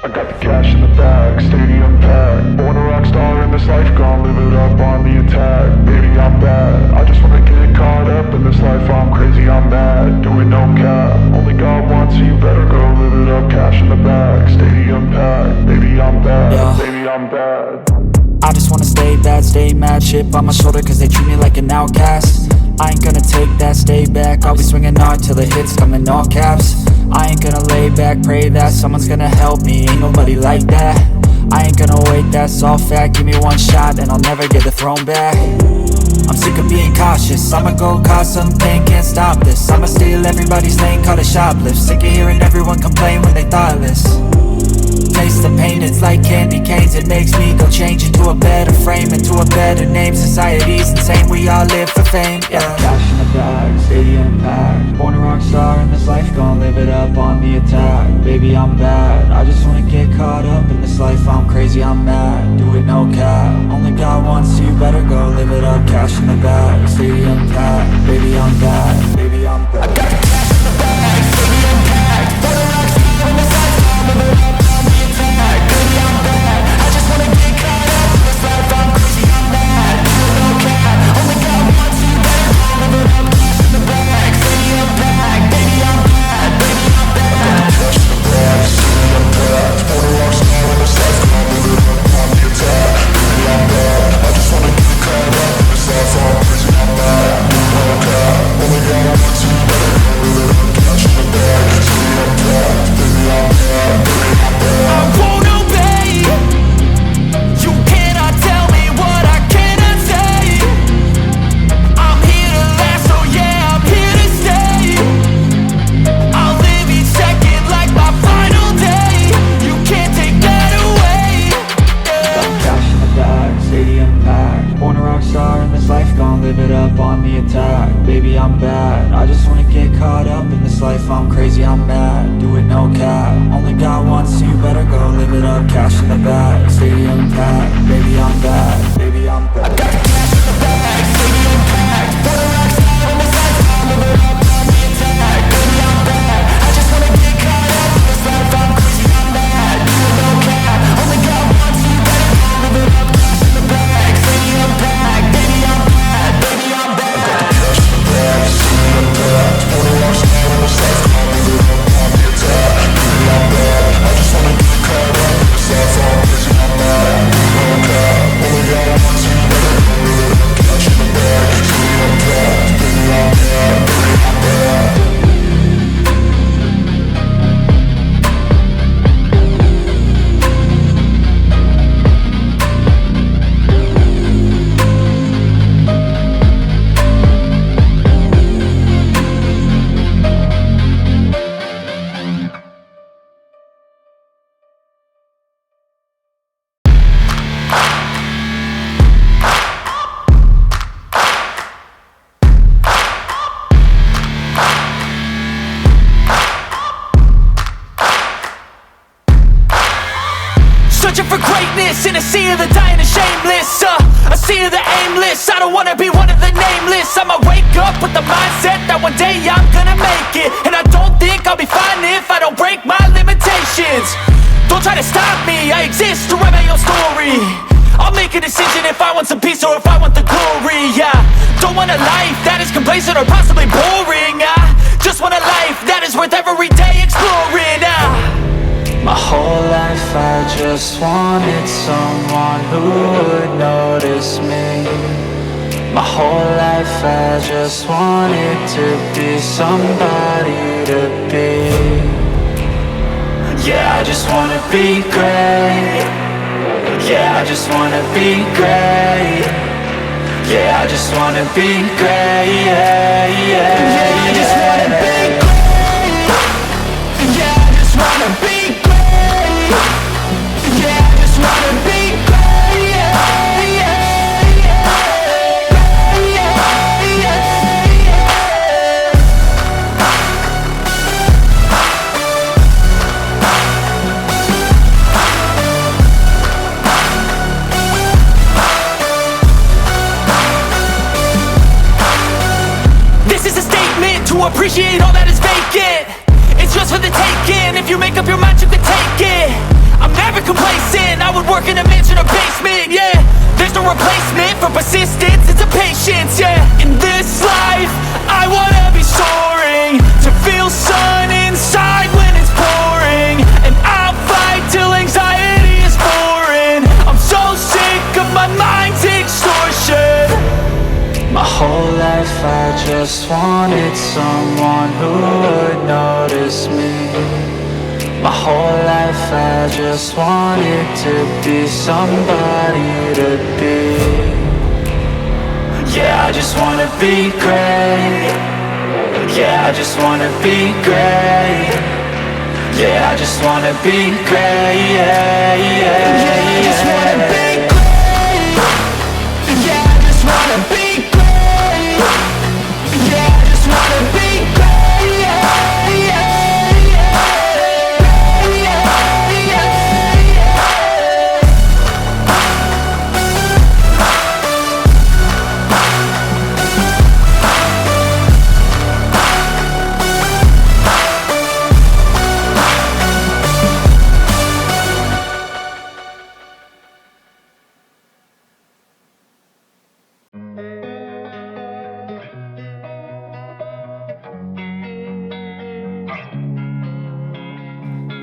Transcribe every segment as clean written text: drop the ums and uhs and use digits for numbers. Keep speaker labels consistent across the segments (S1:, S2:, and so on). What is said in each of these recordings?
S1: I got the cash in the bag, stadium packed. Born a rock star in this life, gon' live it up on the attack. Baby, I'm bad, I just wanna get caught up in this life. I'm crazy, I'm mad, doing no cap. Only God wants, so you better go live it up. Cash in the bag, stadium packed. Baby, I'm bad,
S2: Yeah.
S1: baby, I'm bad.
S2: I just wanna stay bad, stay mad. Chip on my shoulder cause they treat me like an outcast. I ain't gonna take that, stay back. I'll be swinging hard till the hits come in all caps. I ain't gonna lay back, pray that someone's gonna help me. Ain't nobody like that. I ain't gonna wait, that's all fact. Give me one shot and I'll never get the throne back. I'm sick of being cautious, I'ma go cause something, can't stop this. I'ma steal everybody's lane, call it shoplift. Sick of hearing everyone complain when they thoughtless. Taste the pain, it's like candy canes. It makes me go change into a better frame, into a better name. Society's insane, we all live for fame, yeah. Cash in the bag, stadium packed. Born a rock star in this life, gon' live it up on the attack. Baby, I'm bad, I just wanna get caught up in this life. I'm crazy, I'm mad, do it no cap. Only God wants, so you better go live it up. Cash in the bag, stadium packed. Baby, I'm bad, baby, I'm bad. I got the cash in the bag, stadium packed. Born a rock star in this life, gon' live it up. Baby, I'm bad, I just wanna get caught up in this life. I'm crazy, I'm mad, do it no cap. Only God wants, so you better go live it up. Cash in the bag, stadium packed. Baby, I'm bad, baby, I'm bad.
S1: Cash in the bag, stadium packed. Born a rock star in this life, gon' live it up on the attack. Baby, I'm bad, I just wanna get caught up in this life. I'm crazy, I'm mad, do it no cap. Only God wants, so you better go live it up. Cash in the bag, stadium packed. Baby, I'm bad, baby, I'm bad.
S3: I won't obey. You cannot tell me what I cannot say. I'm here to last, so yeah, I'm here to stay. I'll live each second like my final day. You can't take that away, yeah.
S2: Cash in the bag, stadium packed. Born a rock star in this life, gon' live it up on the attack. Baby, I'm bad, I just wanna get caught up in this life. I'm crazy, I'm mad, do it no cap. Only God wants, so you better go live it up. Cash in the bag, stadium packed. Baby, I'm bad, baby, I'm bad.
S3: I got the cash in the bag, stadium packed. Born a rock star in this life, gon' live it up on the attack. Baby, I'm bad, I just wanna get caught up in this life. I'm crazy, I'm mad, do it no cap. Only God wants, so you better go live it up. Cash in the bag, stadium packed. Baby, I'm bad, baby, I'm bad.
S1: Cash in the bag, stadium packed. Born a rock star in this life, gon' live it up on the attack. Baby, I'm bad, I just wanna get caught up in this life. I'm crazy, I'm mad, do it no cap. Only God wants, so you better go live it up. Cash in the bag, stadium packed. Baby, I'm bad, baby, I'm bad.
S3: Searching for greatness in a sea of the dying and shameless, a sea of the aimless. I don't wanna be one of the nameless. I'ma wake up with the mindset that one day I'm gonna make it. And I don't think I'll be fine if I don't break my limitations. Don't try to stop me, I exist to write my own story. I'll make a decision if I want some peace or if I want the glory, yeah. Don't want a life that is complacent or possibly boring. I just want a life that is worth every day exploring.
S2: My whole life I just wanted someone who would notice me. My whole life I just wanted to be somebody to be. Yeah, I just wanna be great. Yeah, I just wanna be great. Yeah, I just wanna be great. Yeah, yeah,
S3: Yeah, I just wanna be great. Yeah, I just wanna be great. Yeah, I just wanna be great. Yeah, yeah, yeah. Yeah, yeah, yeah. This is a statement to appreciate all that is vacant. It's just for the taking. If you make up your mind, you can take it. I'm never complacent, I would work in a mansion or basement, yeah. There's no replacement for persistence, it's a patience, yeah. In this life, I wanna be soaring, to feel sun inside when it's pouring. And I'll fight till anxiety is foreign. I'm so sick of my mind's extortion.
S2: My whole life I just wanted someone who would notice me. My whole life I just wanted to be somebody to be. Yeah, I just wanna be great. Yeah, I just wanna be great. Yeah, I just wanna be great. Yeah, yeah, yeah, I just wanna be great. Yeah, I just wanna be great. Yeah, I just wanna be great. Yeah, yeah, yeah, yeah, yeah, yeah.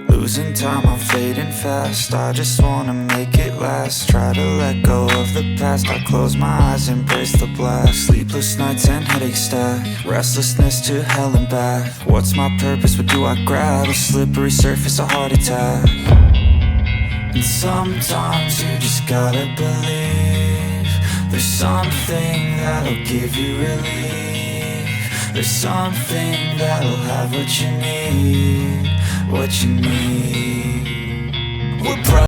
S2: Losing time, I'm fading fast. I just wanna make it last. Try to let go of the past. I close my eyes, embrace the blast. Sleepless nights and headaches stack. Restlessness to hell and back. What's my purpose? What do I grab? A slippery surface, a heart attack. And sometimes you just gotta believe there's something that'll give you relief. There's something that'll have what you need. What you need. We're